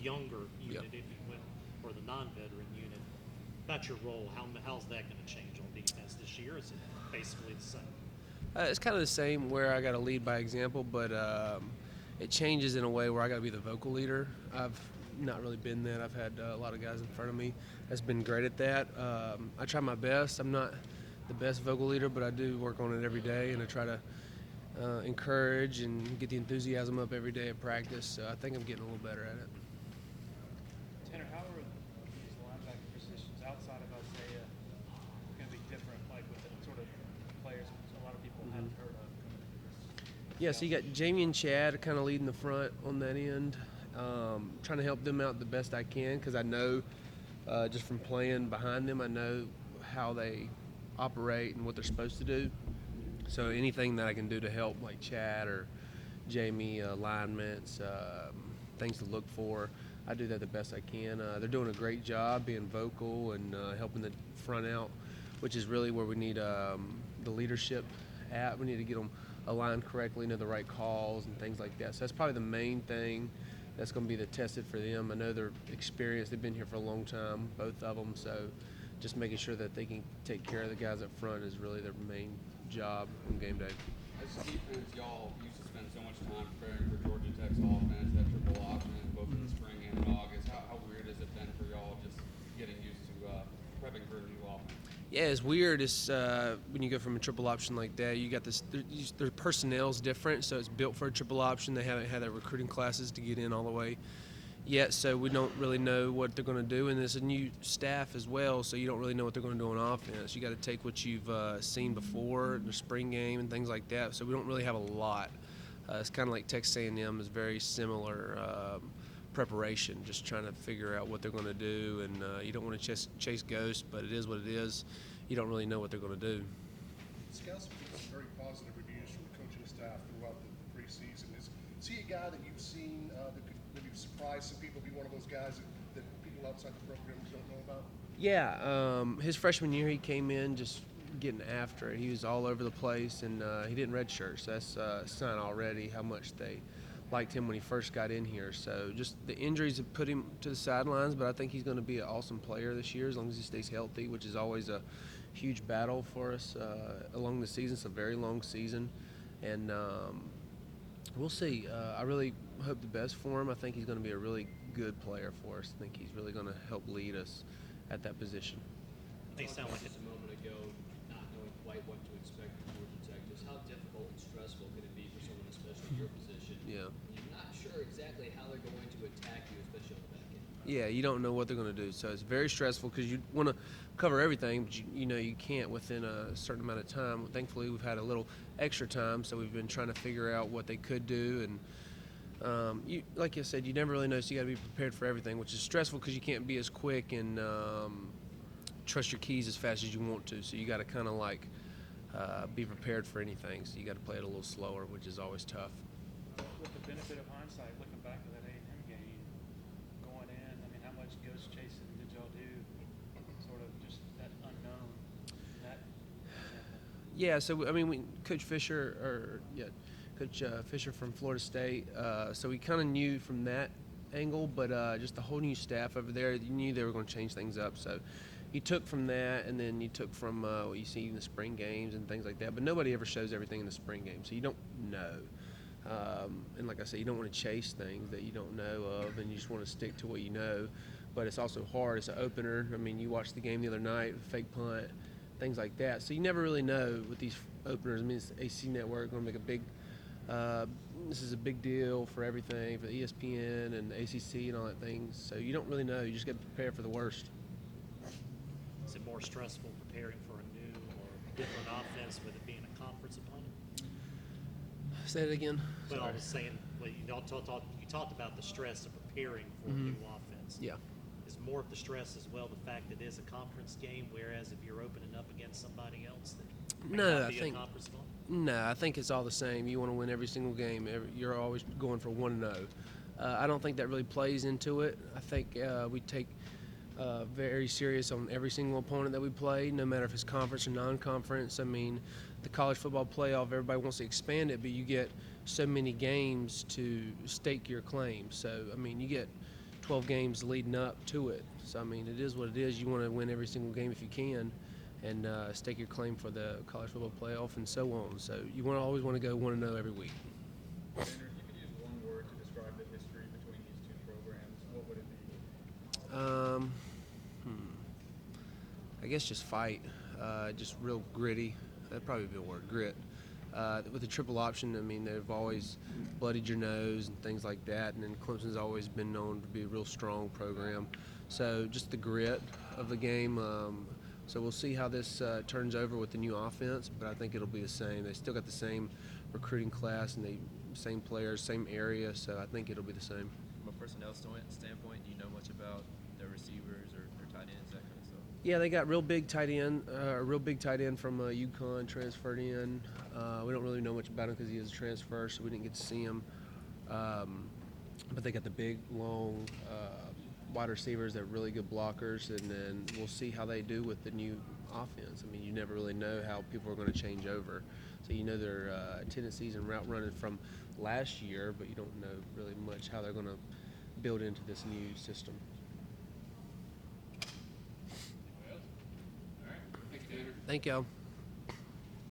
younger unit, if you will, or the non-veteran unit. About your role, how's that going to change on defense this year? Is it basically the same? It's kind of the same where I got to lead by example, but it changes in a way where I got to be the vocal leader. I've not really been that. I've had a lot of guys in front of me that's been great at that. I try my best. I'm not the best vocal leader, but I do work on it every day, and I try to encourage and get the enthusiasm up every day at practice. So I think I'm getting a little better at it. Tanner, how are these linebacker positions outside of Isaiah going to be different, like with the sort of players a lot of people haven't heard of? Yeah, so you got Jamie and Chad kind of leading the front on that end, trying to help them out the best I can because I know just from playing behind them, I know how they operate and what they're supposed to do. So anything that I can do to help, like Chad or Jamie, alignments, things to look for, I do that the best I can. They're doing a great job being vocal and helping the front out, which is really where we need the leadership at. We need to get them aligned correctly, know the right calls and things like that. So that's probably the main thing that's going to be the tested for them. I know they're experienced. They've been here for a long time, both of them. So just making sure that they can take care of the guys up front is really their main job on game day. As a defense, y'all used to spend so much time preparing for Georgia Tech's offense, that triple option, both in the spring and in August. How weird has it been for y'all just getting used to prepping for a new offense? Yeah, it's weird. It's when you go from a triple option like that, you got this. Their personnel's different, so it's built for a triple option. They haven't had their recruiting classes to get in all the way yet, so we don't really know what they're going to do. And there's a new staff as well, so you don't really know what they're going to do on offense. You got to take what you've seen before, the spring game and things like that. So we don't really have a lot. It's kind of like Texas A&M is very similar preparation, just trying to figure out what they're going to do. And you don't want to chase ghosts, but it is what it is. You don't really know what they're going to do. Scouts have given some very positive reviews from the coaching staff throughout the preseason. Is he a guy that you've seen that could maybe surprise some people, be one of those guys that people outside the program don't know about? Yeah, his freshman year he came in just getting after it. He was all over the place, and he didn't redshirt, so that's a sign already how much they liked him when he first got in here. So just the injuries have put him to the sidelines, but I think he's going to be an awesome player this year as long as he stays healthy, which is always a huge battle for us along the season. It's a very long season, and we'll see. I really hope the best for him. I think he's going to be a really good player for us. I think he's really going to help lead us at that position. They sound like just a moment ago, not knowing quite what to expect from Georgia Tech. Just how difficult and stressful could it be for someone, especially your position? Yeah. You're not sure exactly how they're going to attack you, especially on the back end. Yeah, you don't know what they're going to do. So it's very stressful because you want to cover everything, but you know you can't within a certain amount of time. Thankfully, we've had a little extra time, so we've been trying to figure out what they could do. And like I said, you never really know, so you got to be prepared for everything, which is stressful because you can't be as quick and trust your keys as fast as you want to. So you got to kind of like be prepared for anything. So you got to play it a little slower, which is always tough. With the benefit of hindsight, looking back to that A&M game, going in, I mean, how much ghost chasing did y'all do? Sort of just that unknown. Yeah, so I mean, Coach Fisher from Florida State. So we kind of knew from that angle, but just the whole new staff over there, you knew they were going to change things up. So you took from that, and then you took from what you see in the spring games and things like that. But nobody ever shows everything in the spring game, so you don't know. And like I said, you don't want to chase things that you don't know of, and you just want to stick to what you know. But it's also hard. It's an opener. I mean, you watched the game the other night, fake punt, things like that. So you never really know with these openers. I mean, it's AC Network going to make a big this is a big deal for everything, for ESPN and the ACC and all that things. So you don't really know. You just got to prepare for the worst. Is it more stressful preparing for a new or different offense with it being a conference opponent? Say it again. Well, Sorry. I was saying, well, you talked about the stress of preparing for a new offense. Yeah. Is more of the stress as well the fact that it is a conference game, whereas if you're opening up against somebody else that may No, not I be think a conference opponent? No, I think it's all the same. You want to win every single game. You're always going for 1-0. I don't think that really plays into it. I think we take very serious on every single opponent that we play, no matter if it's conference or non-conference. I mean, the college football playoff, everybody wants to expand it, but you get so many games to stake your claim. So, I mean, you get 12 games leading up to it. So I mean, it is what it is. You want to win every single game if you can, and stake your claim for the college football playoff and so on. So you always want to go 1-0 every week. Tanner, if you could use one word to describe the history between these two programs, what would it be? I guess just fight, just real gritty. That'd probably be a word, grit. With the triple option, I mean, they've always bloodied your nose and things like that, and then Clemson's always been known to be a real strong program. So just the grit of the game. So we'll see how this turns over with the new offense, but I think it'll be the same. They still got the same recruiting class and the same players, same area, so I think it'll be the same. From a personnel standpoint, do you know much about their receivers or their tight ends, that kind of stuff? Yeah, they got a real big tight end from UConn transferred in. We don't really know much about him because he is a transfer, so we didn't get to see him. But they got the big, long wide receivers that are really good blockers, and then we'll see how they do with the new offense. I mean, you never really know how people are going to change over. So you know their tendencies and route running from last year, but you don't know really much how they're going to build into this new system. Thank you, Tanner. Thank y'all.